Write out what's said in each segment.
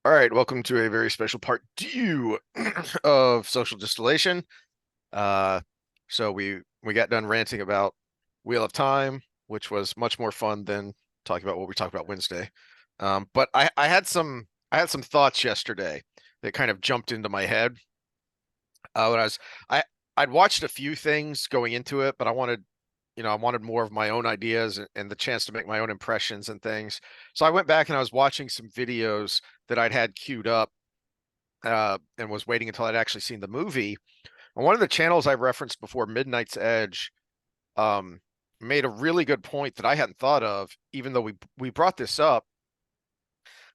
All right, welcome to a very special part two of social distillation. Uh, so we got done ranting about Wheel of Time, which was much more fun than talking about what we talked about Wednesday. But I had some thoughts yesterday that kind of jumped into my head. When I I'd watched a few things going into it, but I wanted more of my own ideas and the chance to make my own impressions and things. So I went back and I was watching some videos that I'd had queued up and was waiting until I'd actually seen the movie. And one of the channels I referenced before, Midnight's Edge, um, made a really good point that I hadn't thought of, even though we brought this up.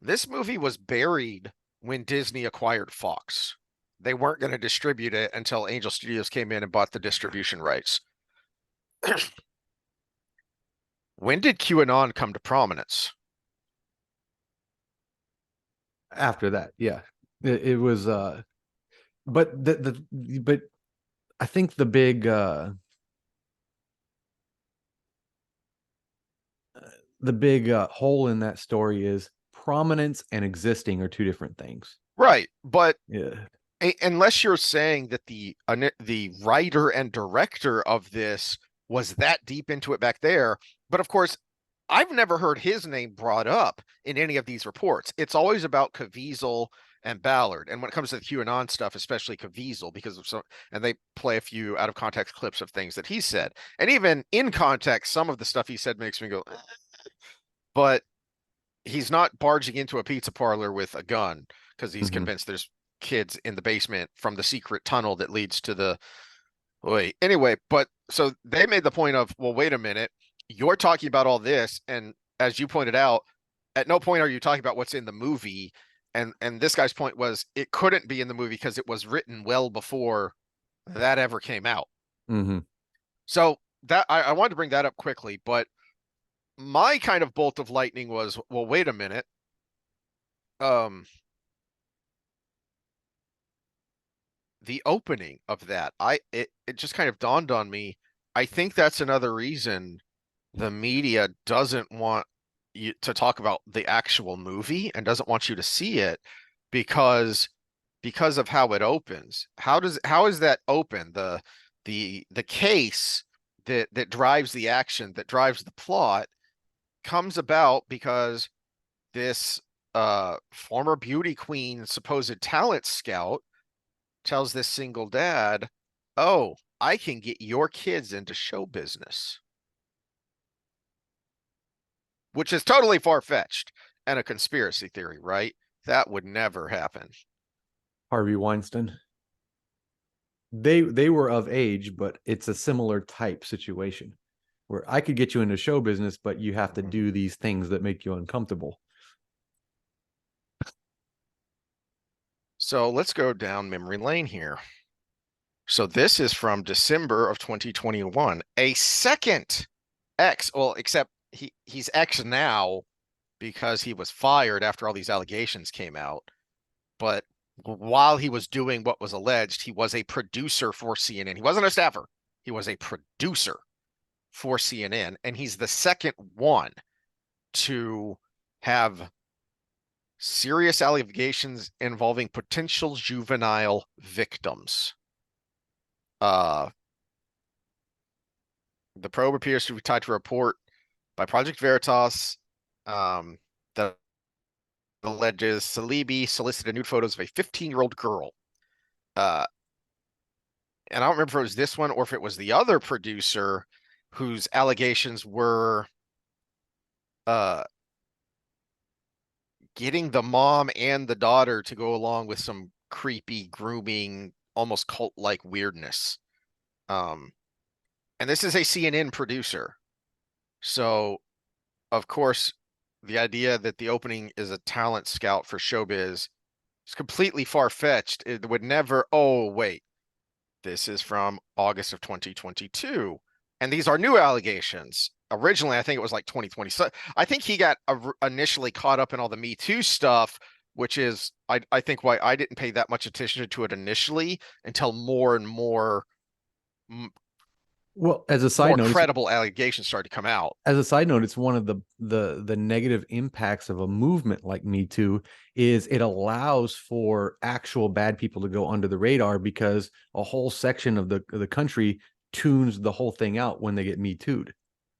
This movie was buried when Disney acquired Fox. They weren't going to distribute it until Angel Studios came in and bought the distribution rights. When did QAnon come to prominence? After that, yeah. It was but but I think the big hole in that story is prominence and existing are two different things. Right, but Yeah. unless you're saying that the writer and director of this was that deep into it back there, but of course, I've never heard his name brought up in any of these reports. It's always about Caviezel and Ballard, and when it comes to the QAnon stuff, especially Caviezel, because of and they play a few out of context clips of things that he said, and even in context, some of the stuff he said makes me go, but he's not barging into a pizza parlor with a gun because he's Hmm. convinced there's kids in the basement from the secret tunnel that leads to the wait. Anyway, but so they made the point of, well, wait a minute, you're talking about all this, and as you pointed out, at no point are you talking about what's in the movie. And this guy's point was it couldn't be in the movie because it was written well before that ever came out. Hmm. So that I wanted to bring that up quickly, but my kind of bolt of lightning was, well, wait a minute. Um, the opening of that, it just kind of dawned on me. I think that's another reason the media doesn't want you to talk about the actual movie and doesn't want you to see it because because of how it opens. How is that open? The case that drives the action, that drives the plot, comes about because this former beauty queen supposed talent scout tells this single dad, "Oh, I can get your kids into show business," which is totally far-fetched and a conspiracy theory, right? That would never happen. Harvey Weinstein. They were of age, but it's a similar type situation where I could get you into show business, but you have to Mhm. do these things that make you uncomfortable. So let's go down memory lane here. So this is from December of 2021. A second ex, well, except he's ex now because he was fired after all these allegations came out. But while he was doing what was alleged, he was a producer for CNN. He wasn't a staffer. He was a producer for CNN, and he's the second one to have serious allegations involving potential juvenile victims. Uh, the probe appears to be tied to a report by Project Veritas that alleges Salibi solicited nude photos of a 15-year-old girl. Uh, and I don't remember if it was this one or if it was the other producer whose allegations were uh, getting the mom and the daughter to go along with some creepy grooming, almost cult-like weirdness. Um, and this is a CNN producer. So, of course, the idea that the opening is a talent scout for showbiz is completely far-fetched. It would never, oh, wait, this is from August of 2022. And these are new allegations. Originally, I think it was like 2020. So I think he got initially caught up in all the Me Too stuff, which is, I think, why I didn't pay that much attention to it initially until more and more Well, as a more side note, credible allegations started to come out. it's one of the negative impacts of a movement like Me Too is it allows for actual bad people to go under the radar because a whole section of the country tunes the whole thing out when they get Me Too'd.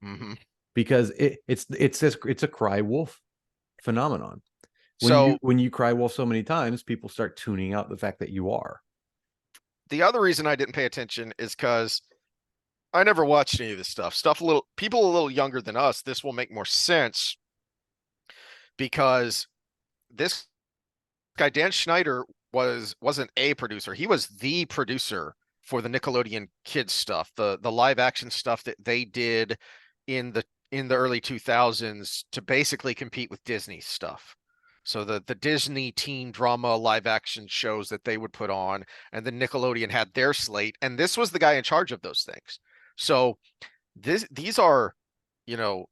Mm-hmm. Because it's a cry wolf phenomenon. So When you cry wolf so many times, people start tuning out the fact that you are. the other reason I didn't pay attention is because I never watched any of this stuff. Stuff a little people a little younger than us, this will make more sense because this guy Dan Schneider wasn't a producer. He was the producer for the Nickelodeon kids stuff, the live action stuff that they did in the early 2000s to basically compete with Disney stuff. So the Disney teen drama live action shows that they would put on, and then Nickelodeon had their slate, and this was the guy in charge of those things. So these are, you know,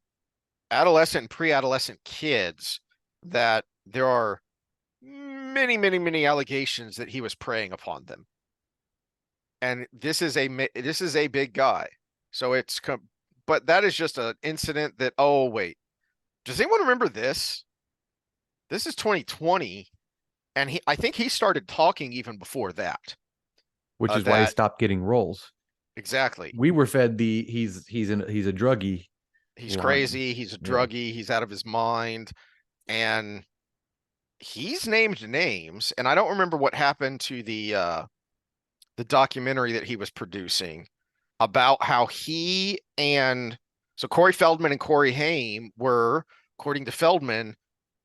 adolescent and pre-adolescent kids that there are many allegations that he was preying upon them. And this is a big guy. So but that is just an incident that, oh wait, does anyone remember this? This is 2020, and I think he started talking even before that. Which is why he That stopped getting roles. exactly. We were fed the he's a druggie He's line. crazy, he's a Yeah. druggie, he's out of his mind, and he's named names, and I don't remember what happened to the documentary that he was producing about how he and so Corey Feldman and Corey Haim were, according to Feldman,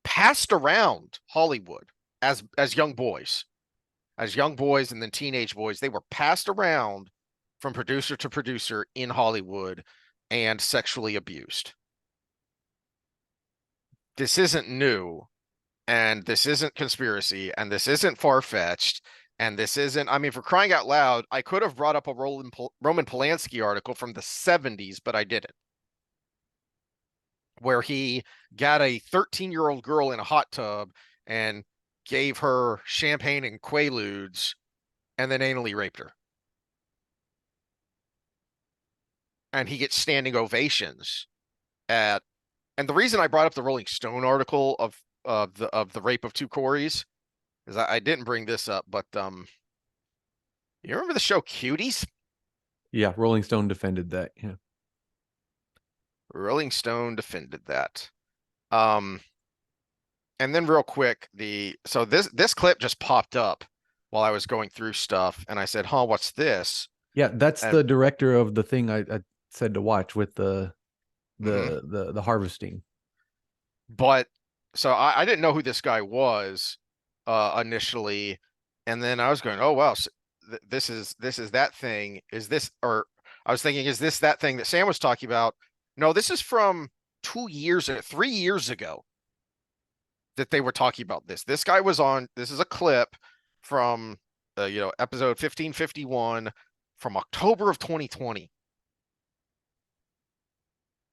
passed around Hollywood as young boys, and then teenage boys. They were passed around from producer to producer in Hollywood and sexually abused. This isn't new, and this isn't conspiracy, and this isn't far-fetched, and this isn't, I mean, for crying out loud, I could have brought up a Roman Polanski article from the 70s, but I didn't, where he got a 13-year-old girl in a hot tub and gave her champagne and quaaludes and then anally raped her. And he gets standing ovations at, and the reason I brought up the Rolling Stone article of the rape of two Corys is I didn't bring this up, but you remember the show Cuties? Yeah, Rolling Stone defended that. Yeah. Rolling Stone defended that. Um, and then real quick, so this clip just popped up while I was going through stuff, and I said, "Huh, what's this?" Yeah, that's And the director of the thing I said to watch with mhm. the harvesting. But so I didn't know who this guy was initially, and then I was going, "Oh wow, so this is that thing. Is this or I was thinking, is this that thing that Sam was talking about? No, this is from 2 years or 3 years ago that they were talking about this. This guy was on. This is a clip from episode 1551 from October of 2020.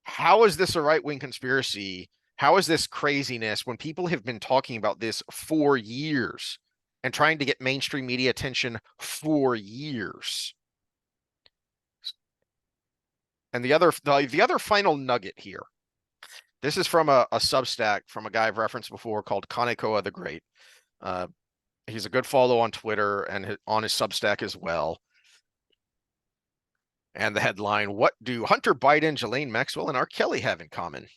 How is this a right-wing conspiracy? How is this craziness when people have been talking about this for years and trying to get mainstream media attention for years? And the other final nugget here. This is from a Substack from a guy I've referenced before called Kanekoa the Great. Uh, he's a good follow on Twitter and on his Substack as well. And the headline: What do Hunter Biden, Ghislaine Maxwell, and R. Kelly have in common?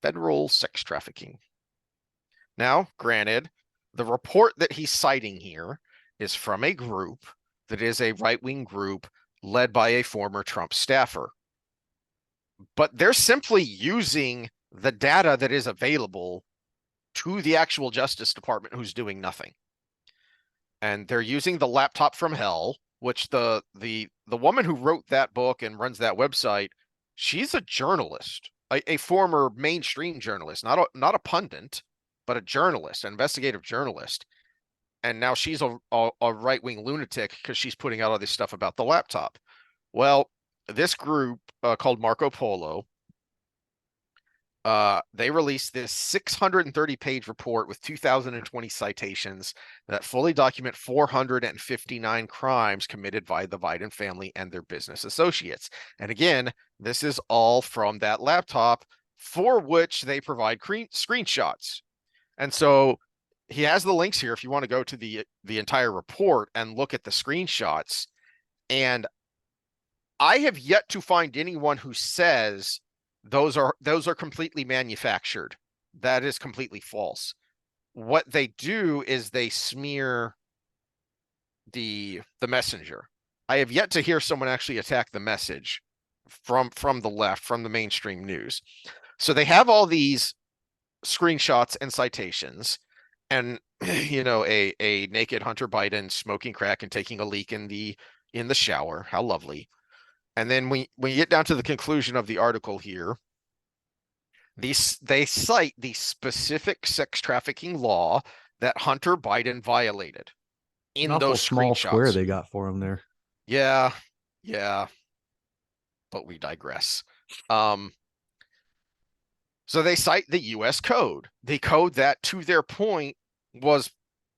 Federal sex trafficking. Now, granted, the report that he's citing here is from a group that is a right-wing group led by a former Trump staffer. But they're simply using the data that is available to the actual Justice Department, who's doing nothing. And they're using the laptop from hell, which the woman who wrote that book and runs that website, she's a journalist, a former mainstream journalist, not a pundit, but a journalist, an investigative journalist. And now she's a right-wing lunatic because she's putting out all this stuff about the laptop. Well, this group called Marco Polo They released this 630-page report with 2,020 citations that fully document 459 crimes committed by the Biden family and their business associates. And again, this is all from that laptop for which they provide screenshots. And so he has the links here if you want to go to the entire report and look at the screenshots. And I have yet to find anyone who says those are completely manufactured. That is completely false. What they do is they smear the messenger. I have yet to hear someone actually attack the message from the left, from the mainstream news. So they have all these screenshots and citations, and a naked Hunter Biden smoking crack and taking a leak in the shower. How lovely. And then when you get down to the conclusion of the article here, they cite the specific sex trafficking law that Hunter Biden violated An in awful those small square screenshots. they got for him there. Yeah, yeah, but we digress. So they cite the US code, the code that, to their point, was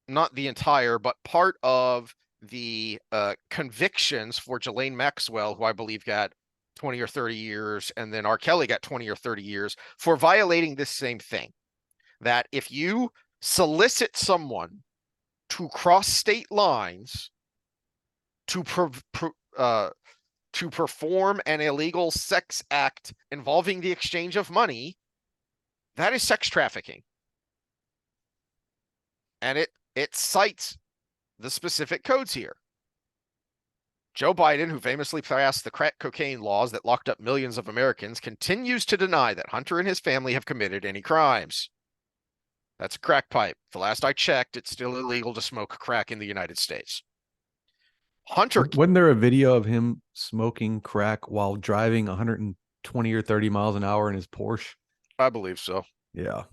not the entire, but part of the convictions for Ghislaine Maxwell, who I believe got 20 or 30 years, and then R. Kelly got 20 or 30 years for violating this same thing. That if you solicit someone to cross state lines to to perform an illegal sex act involving the exchange of money, that is sex trafficking. And it cites the specific codes here. Joe Biden, who famously passed the crack cocaine laws that locked up millions of Americans, continues to deny that Hunter and his family have committed any crimes. That's a crack pipe. The last I checked, it's still illegal to smoke crack in the United States. Hunter, Wasn't there a video of him smoking crack while driving 120 or 30 miles an hour in his Porsche? I believe so. Yeah.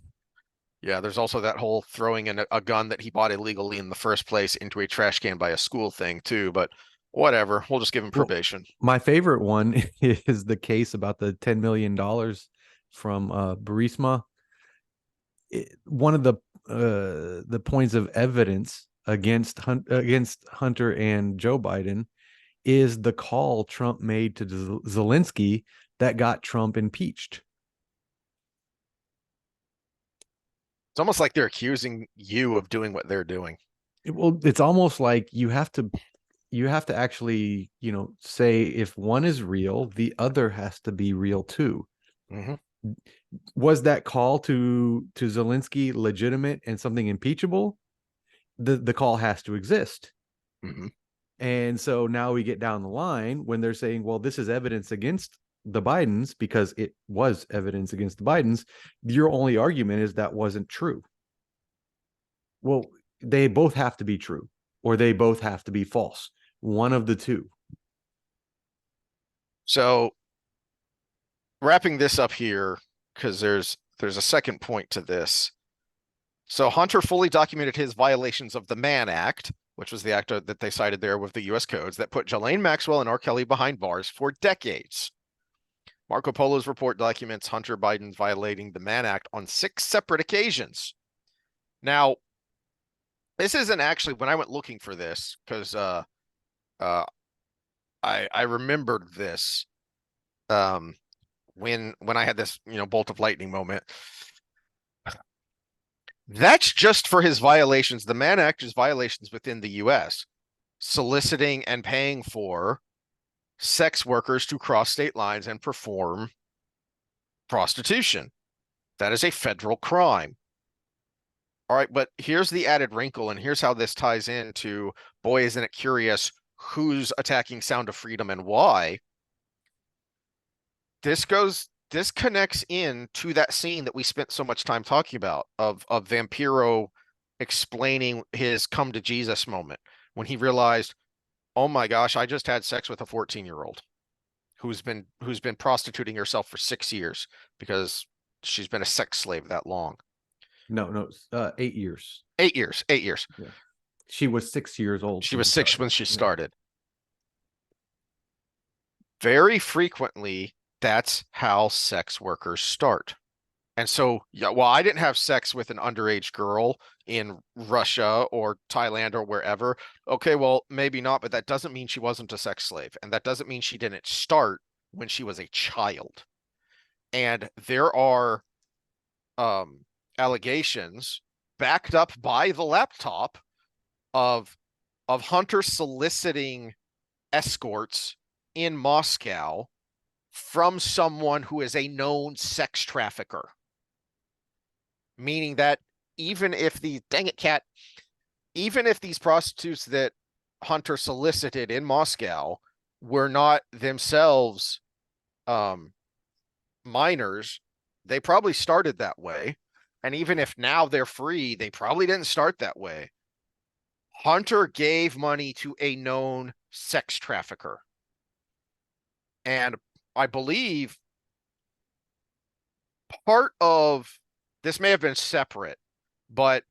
Yeah, there's also that whole throwing in a gun that he bought illegally in the first place into a trash can by a school thing too, but whatever. We'll just give him Well, probation. my favorite one is the case about the $10 million from Burisma. One of the points of evidence against Hunter and Joe Biden is the call Trump made to Zelensky that got Trump impeached. It's almost like they're accusing you of doing what they're doing. Well, it's almost like you have to actually, say if one is real, the other has to be real too. Mm-hmm. Was that call to Zelensky legitimate and something impeachable? The call has to exist. Mm-hmm. And so now we get down the line when they're saying, well, this is evidence against the Bidens because it was evidence against the Bidens. Your only argument is that wasn't true. Well, they both have to be true or they both have to be false. One of the two. So wrapping this up here, because there's a second point to this. So Hunter fully documented his violations of the Mann Act, which was the act that they cited there with the U.S. codes that put Ghislaine Maxwell and R. Kelly behind bars for decades. Marco Polo's report documents Hunter Biden violating the Mann Act on 6 separate occasions. Now, this isn't actually, when I went looking for this, because I remembered this when I had this bolt of lightning moment. That's just for his violations. The Mann Act is violations within the U.S. soliciting and paying for sex workers to cross state lines and perform prostitution. That is a federal crime. All right, but here's the added wrinkle, and here's how this ties into, boy, isn't it curious who's attacking Sound of Freedom and why. This connects in to that scene that we spent so much time talking about of Vampiro explaining his come to Jesus moment when he realized, oh my gosh, I just had sex with a 14-year-old who's been prostituting herself for 6 years because she's been a sex slave that long. No, 8 years. 8 years. 8 years. Yeah. She was 6 years old. She was 6 when she started. Very frequently, that's how sex workers start. And so, yeah, well, I didn't have sex with an underage girl in Russia or Thailand or wherever. Okay, well, maybe not, but that doesn't mean she wasn't a sex slave. And that doesn't mean she didn't start when she was a child. And there are allegations backed up by the laptop of Hunter soliciting escorts in Moscow from someone who is a known sex trafficker. Meaning that even if the dang it cat, even if these prostitutes that Hunter solicited in Moscow were not themselves um, minors, they probably started that way. And even if now they're free, they probably didn't start that way. Hunter gave money to a known sex trafficker. And I believe part of this may have been separate, but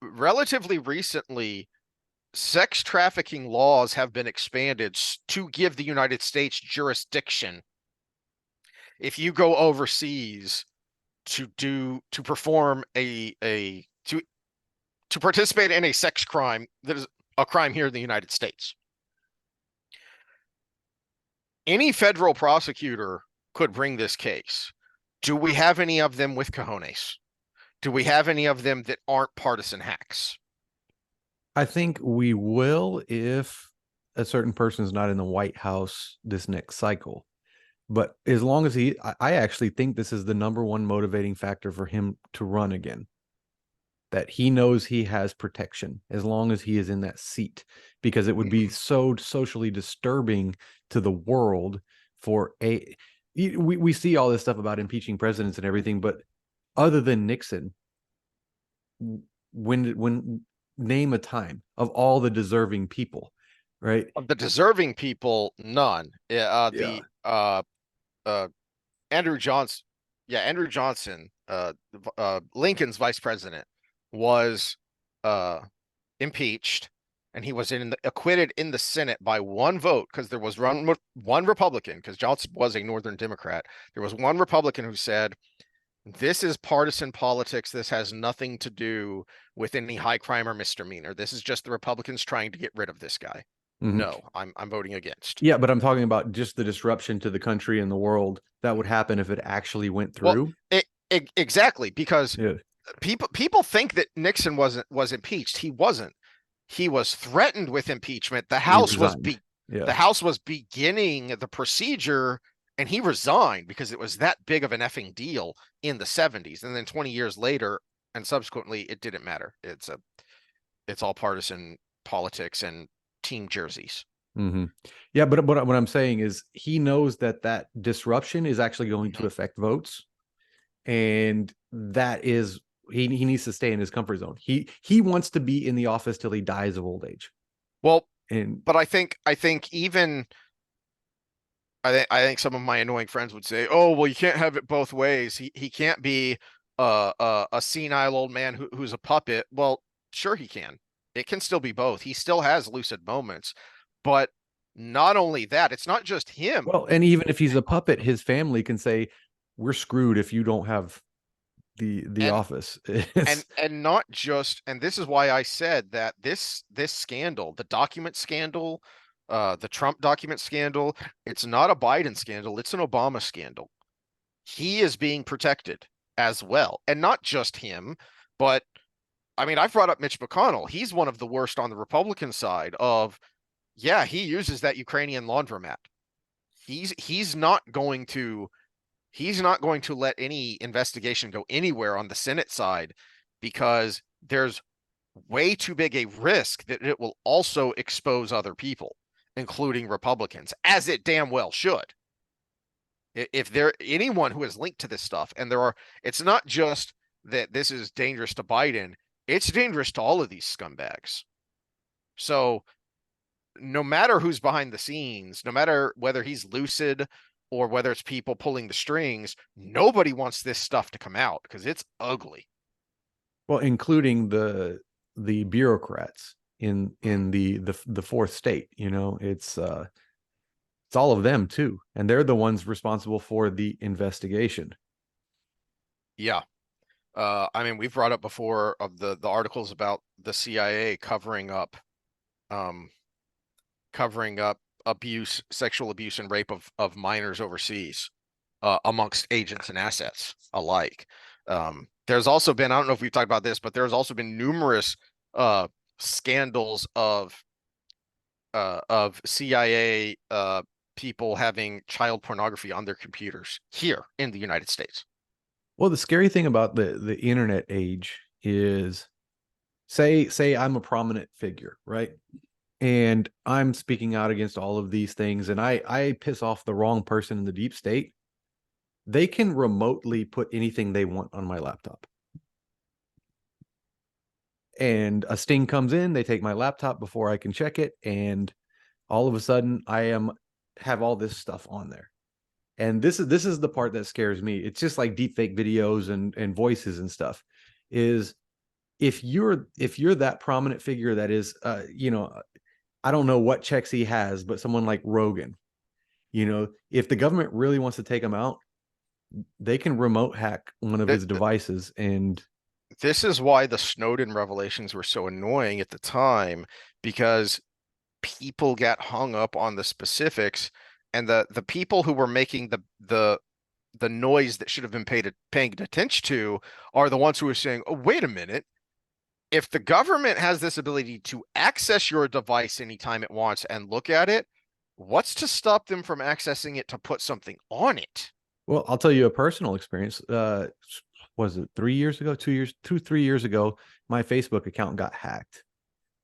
relatively recently, sex trafficking laws have been expanded to give the United States jurisdiction if you go overseas to perform to participate in a sex crime that is a crime here in the United States. Any federal prosecutor could bring this case. Do we have any of them with cojones? Do we have any of them that aren't partisan hacks? I think we will if a certain person is not in the White House this next cycle. But as long as I actually think this is the number one motivating factor for him to run again. That he knows he has protection as long as he is in that seat, because it would be so socially disturbing to the world for we see all this stuff about impeaching presidents and everything, but other than Nixon, when name a time of all the deserving people, right? Of the deserving people, none. The Andrew Johnson, Andrew Johnson, Lincoln's vice president, was impeached, and he was acquitted in the Senate by one vote because there was one Republican, because Johnson was a Northern Democrat. There was one Republican who said, "This is partisan politics. This has nothing to do with any high crime or misdemeanor. This is just the Republicans trying to get rid of this guy." No, I'm voting against. Yeah, but I'm talking about just the disruption to the country and the world that would happen if it actually went through. Well, exactly, because people think that Nixon was impeached. He wasn't. He was threatened with impeachment. The House was beginning the procedure, and he resigned because it was that big of an effing deal in the 70s. And then 20 years later, and subsequently, it didn't matter. It's all partisan politics and team jerseys. Yeah, but what I'm saying is he knows that disruption is actually going to affect votes, and that is he needs to stay in his comfort zone. He wants to be in the office till he dies of old age. Well, but I think even I think some of my annoying friends would say, "Oh, well, you can't have it both ways. He can't be a senile old man who's a puppet." Well, sure he can. It can still be both. He still has lucid moments, but not only that, it's not just him. Well, and even if he's a puppet, his family can say, "We're screwed if you don't have the office." and not just, and this is why I said that this scandal, the document scandal, the Trump document scandal, it's not a Biden scandal, it's an Obama scandal. He is being protected as well, and not just him, but I mean, I've brought up Mitch McConnell. He's one of the worst on the Republican side of, he uses that Ukrainian laundromat. He's not going to let any investigation go anywhere on the Senate side because there's way too big a risk that it will also expose other people, including Republicans, as it damn well should. If there anyone who is linked to this stuff, and it's not just that this is dangerous to Biden, it's dangerous to all of these scumbags. So no matter who's behind the scenes, no matter whether he's lucid or whether it's people pulling the strings, nobody wants this stuff to come out because it's ugly. Well, including the bureaucrats in the fourth state, it's all of them too, and they're the ones responsible for the investigation. Yeah. I mean, we've brought up before of the articles about the CIA um, covering up abuse, sexual abuse and rape of minors overseas, amongst agents and assets alike. There's also been, I don't know if we've talked about this, but there's also been numerous uh scandals of CIA people having child pornography on their computers here in the United States. Well, the scary thing about the internet age is, say I'm a prominent figure, right? And I'm speaking out against all of these things, and I piss off the wrong person in the deep state. They can remotely put anything they want on my laptop. And a sting comes in, they take my laptop before I can check it, and all of a sudden have all this stuff on there. And this is the part that scares me. It's just like deep fake videos and voices and stuff. Is if you're that prominent figure that is I don't know what checks he has, but someone like Rogan, if the government really wants to take him out, they can remote hack one of That his devices. And this is why the Snowden revelations were so annoying at the time, because people got hung up on the specifics, and the people who were making the noise that should have been paying attention to are the ones who are saying, "Oh, wait a minute. If the government has this ability to access your device anytime it wants and look at it, what's to stop them from accessing it to put something on it?" well, I'll tell you a personal experience. Was it 3 years ago, 2 years, 3 years ago, my Facebook account got hacked.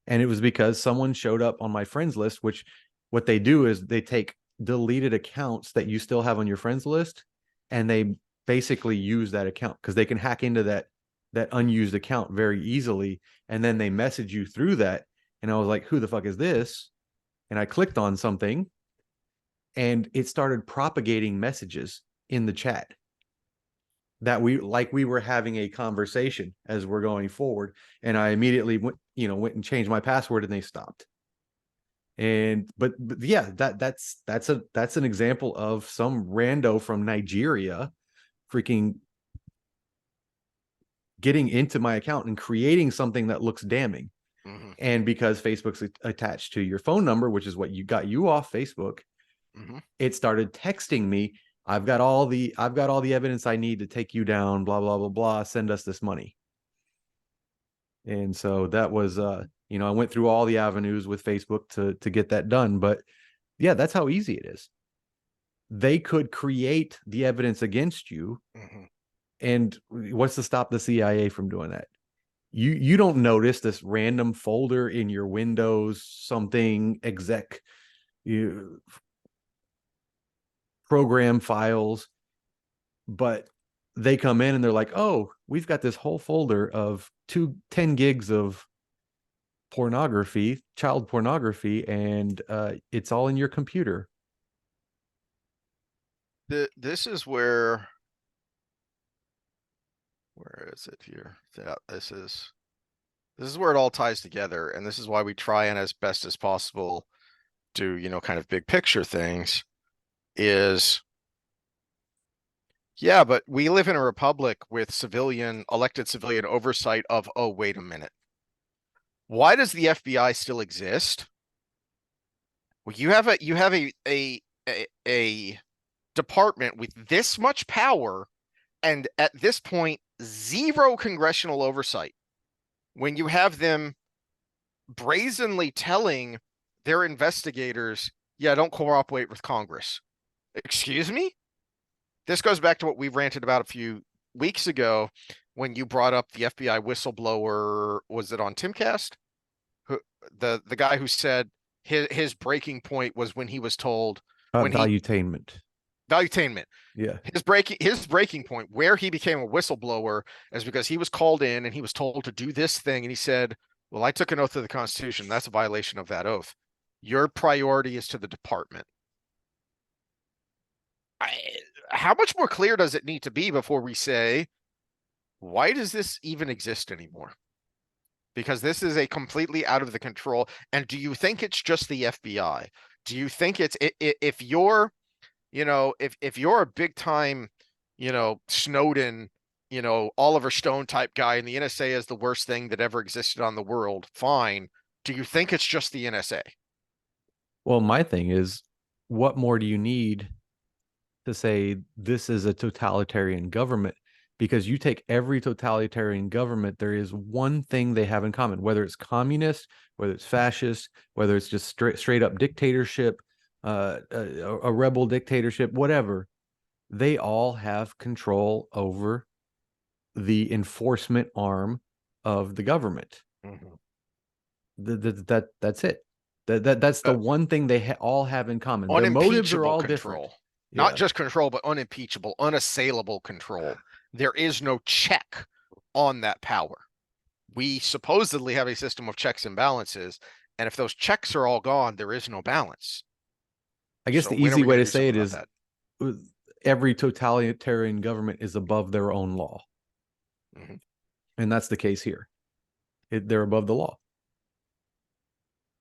And it was because someone showed up on my friends list, which what they do is they take deleted accounts that you still have on your friends list, and they basically use that account because they can hack into that unused account very easily, and then they message you through that. And I was like, who the fuck is this? And I clicked on something, and it started propagating messages in the chat that we were having a conversation as we're going forward. And I immediately went and changed my password, and they stopped. And but yeah, that's an example of some rando from Nigeria freaking getting into my account and creating something that looks damning. Hmm. And because Facebook's attached to your phone number, which is what got you off Facebook, Hmm. it started texting me, I've got all the evidence I need to take you down, blah blah blah blah, send us this money. And so that was I went through all the avenues with Facebook to get that done. But yeah, that's how easy it is. They could create the evidence against you. Hmm. And what's to stop the CIA from doing that? You don't notice this random folder in your Windows something exec you, program files, but they come in and they're like, oh, we've got this whole folder of 10 gigs of pornography, child pornography, and it's all in your computer. This is where is it here? Yeah, this is where it all ties together, and this is why we try and as best as possible do, kind of big picture things. Is Yeah, but we live in a republic with elected civilian oversight of, oh, wait a minute. Why does the FBI still exist? Well, you have a department with this much power, and at this point, zero congressional oversight. When you have them brazenly telling their investigators, yeah, don't cooperate with Congress. Excuse me? This goes back to what we ranted about a few weeks ago when you brought up the FBI whistleblower. Was it on Timcast? Who, the guy who said his breaking point was when he was told, when he Valuetainment. valuetainment. Yeah. His breaking point where he became a whistleblower is because he was called in and he was told to do this thing, and he said, well, I took an oath to the Constitution. That's a violation of that oath. Your priority is to the department. I, how much more clear does it need to be before we say, why does this even exist anymore? Because this is a completely out of the control. And do you think it's just the FBI? Do you think it's if you're, if you're a big time, Snowden Oliver Stone type guy, and the NSA is the worst thing that ever existed on the world, fine. Do you think it's just the NSA? Well, my thing is, what more do you need to say this is a totalitarian government? Because you take every totalitarian government, there is one thing they have in common, whether it's communist, whether it's fascist, whether it's just straight up dictatorship, a rebel dictatorship, whatever. They all have control over the enforcement arm of the government. Mm-hmm. That's it. That's the Uh, one thing they all have in common. Their motives are Unimpeachable all different. control. Not Yeah, just control, but unimpeachable, unassailable control. There is no check on that power. We supposedly have a system of checks and balances, and if those checks are all gone, there is no balance. I guess So the when are easy we way going to to do say something it about is that? every totalitarian government is above their own law, Mm-hmm. and that's the case here. They're above the law.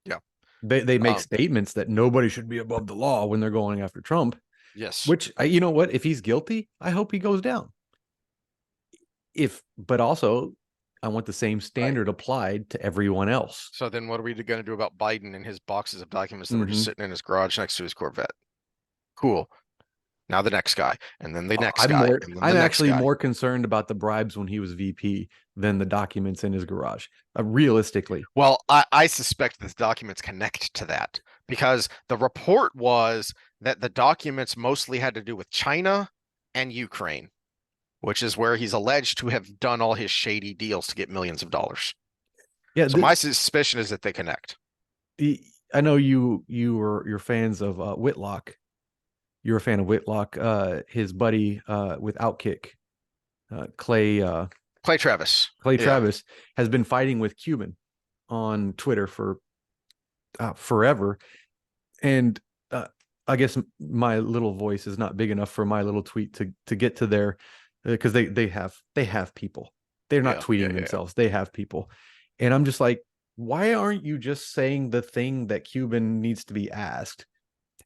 Yeah. They make Um, statements that nobody should be above the law when they're going after Trump. yes. Which, you know what? If he's guilty, I hope he goes down. But also, I want the same Right. standard applied to everyone else. So then what are we going to do about Biden and his boxes of documents that were just Mm-hmm. sitting in his garage next to his Corvette? Cool. Now the next guy, and then the next I'm guy, more. and then the I'm next actually guy. more concerned about the bribes when he was VP than the documents in his garage. Realistically, Well, I suspect the documents connect to that because the report was that the documents mostly had to do with China and Ukraine, which is where he's alleged to have done all his shady deals to get millions of dollars. yeah. So my suspicion is that they connect. I know you're fans of Whitlock. You're a fan of Whitlock. His buddy with Outkick, Clay Clay Travis. Clay Yeah. Travis has been fighting with Cuban on Twitter for forever, and I guess my little voice is not big enough for my little tweet to get to their because they have people. They're not Yeah. Yeah. tweeting Yeah. themselves. They have people, and I'm just like, why aren't you just saying the thing that Cuban needs to be asked?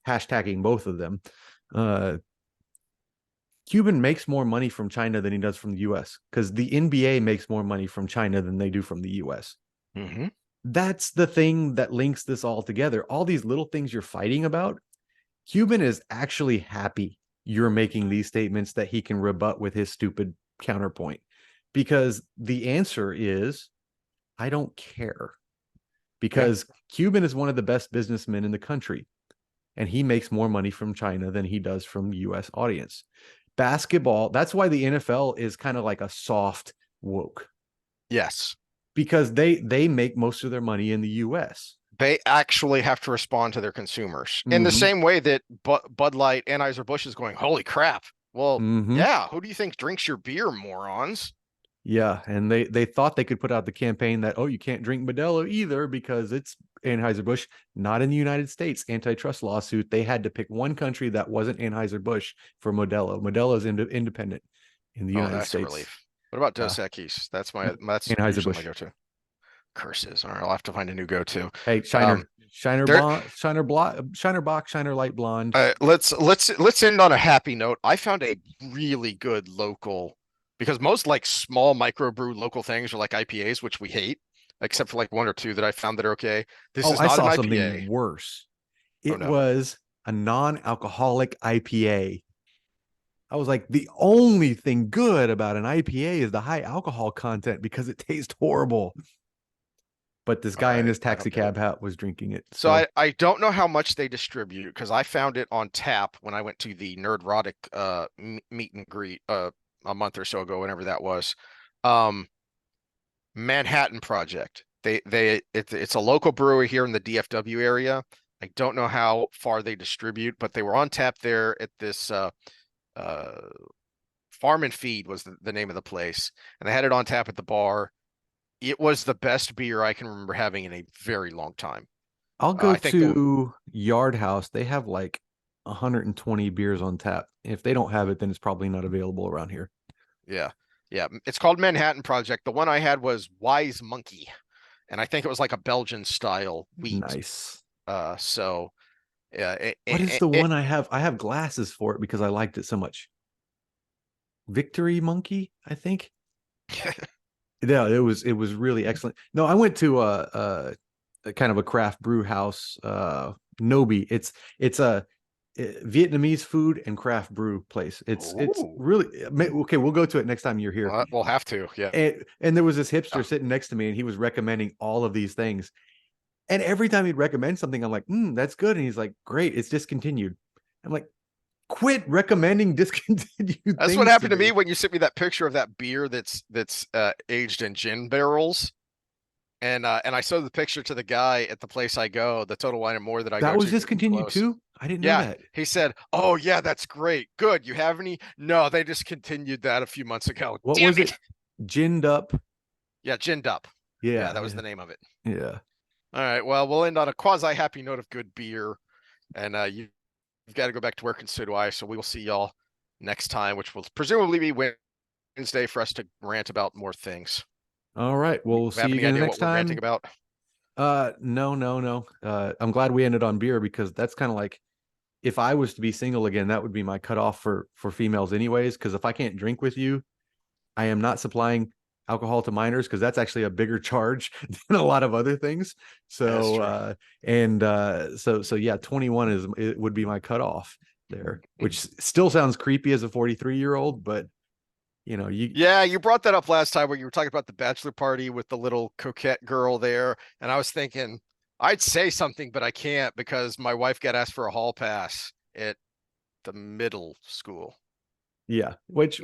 Hashtagging both of them. Uh, Cuban makes more money from China than he does from the US because the NBA makes more money from China than they do from the US. Mm-hmm. That's the thing that links this all together. All these little things you're fighting about, Cuban is actually happy you're making these statements that he can rebut with his stupid counterpoint because the answer is I don't care Yeah. because Cuban is one of the best businessmen in the country and he makes more money from China than he does from US audience. Basketball, that's why the NFL is kind of like a soft woke Yes. because they make most of their money in the US. They actually have to respond to their consumers in the Mm-hmm. same way that Bud Light, Anheuser-Busch is going, holy crap. Well, Mm-hmm. yeah, who do you think drinks your beer, morons? Yeah, and they thought they could put out the campaign that you can't drink Modelo either because it's Anheuser-Busch, not in the United States. Antitrust lawsuit. They had to pick one country that wasn't Anheuser-Busch for Modelo. Modelo is independent in the Oh, United that's a States. relief. What about Uh, Dos Equis? That's usually my Anheuser-Busch. go-to. Curses. All right, I'll have to find a new go-to. Hey, Um, Shiner there. Blonde, Shiner Bock, Shiner Light Blonde. Let's end on a happy note. I found a really good local because most like small microbrew local things are like IPAs, which we hate, except for like one or two that I found that are okay. This Oh, is I not an saw IPA. something worse. Oh It no. was a non-alcoholic IPA. I was like, the only thing good about an IPA is the high alcohol content because it tastes horrible. But this guy in his I don't taxi get it. cab hat was drinking it. So So I don't know how much they distribute because I found it on tap when I went to the Nerdrotic meet and greet a month or so ago, whenever that was. Um, Manhattan Project. It's a local brewery here in the DFW area. I don't know how far they distribute, but they were on tap there at this uh Farm and Feed was the name of the place, and they had it on tap at the bar. It was the best beer I can remember having in a very long time. I'll go I think the to Yard House. They have like 120 beers on tap. If they don't have it, then it's probably not available around here. Yeah. Yeah. It's called Manhattan Project. The one I had was Wise Monkey, and I think it was like a Belgian style wheat. Nice. So yeah, What is the one I have? I have glasses for it because I liked it so much. Victory Monkey, I think. Yeah, it was really excellent. No, I went to a kind of a craft brew house, Nobi. It's a Vietnamese food and craft brew place. It's Ooh, really okay. We'll go to it next time you're here. well, we'll have to. Yeah. And there was this hipster Oh, sitting next to me, and he was recommending all of these things. And every time he'd recommend something, I'm like, that's good. And he's like, great, it's discontinued. I'm like, quit recommending discontinued that's what things to happened to me me. when you sent me that picture of that beer that's aged in gin barrels. And I showed the picture to the guy at the place I go, the Total Wine and More that I That go was to because it's discontinued close. too. I didn't know Yeah, that. he said, "Oh yeah, that's great. Good. You have any?" No, they discontinued that a few months ago. What Damn was it. it? Ginned up. Yeah, ginned up. Yeah, Yeah, that was yeah, the name of it. yeah. All right. Well, we'll end on a quasi happy note of good beer, and you've got to go back to work, and so do I. So we will see y'all next time, which will presumably be Wednesday for us to rant about more things. All right. Well, You we'll see have you any again the idea next what we're ranting time. about? No, no, no. I'm glad we ended on beer because that's kind of like if I was to be single again, that would be my cutoff for females anyways. Because if I can't drink with you, I am not supplying alcohol to minors because that's actually a bigger charge than a lot of other things. That's So true. so yeah, 21 is it would be my cutoff there, which still sounds creepy as a 43-year-old, but you Yeah, you brought that up last time where you were talking about the bachelor party with the little coquette girl there, and I was thinking I'd say something, but I can't because my wife got asked for a hall pass at the middle school. yeah, which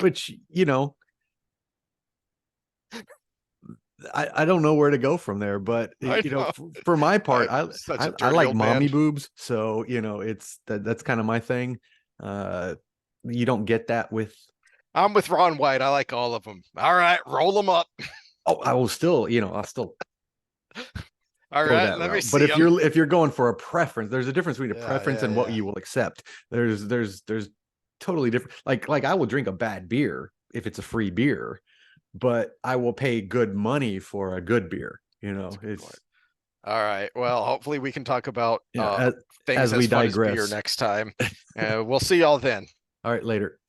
I don't know where to go from there, but I know. for my part, Such I a I dirty like old man. mommy boobs, so it's that's kind of my thing. Uh, you don't get that with. I'm with Ron White. I like all of them. All right, roll them up. Oh, I will still, I'll still All go right, that let me route. But see if them. you're going for a preference, there's a difference between a Yeah, preference yeah, and what yeah. you will accept. There's totally different. Like I will drink a bad beer if it's a free beer, but I will pay good money for a good beer. That's a good point. It's All right. Well, hopefully we can talk about as things as as we fun as beer digress. next time. We'll see y'all then. All right, later.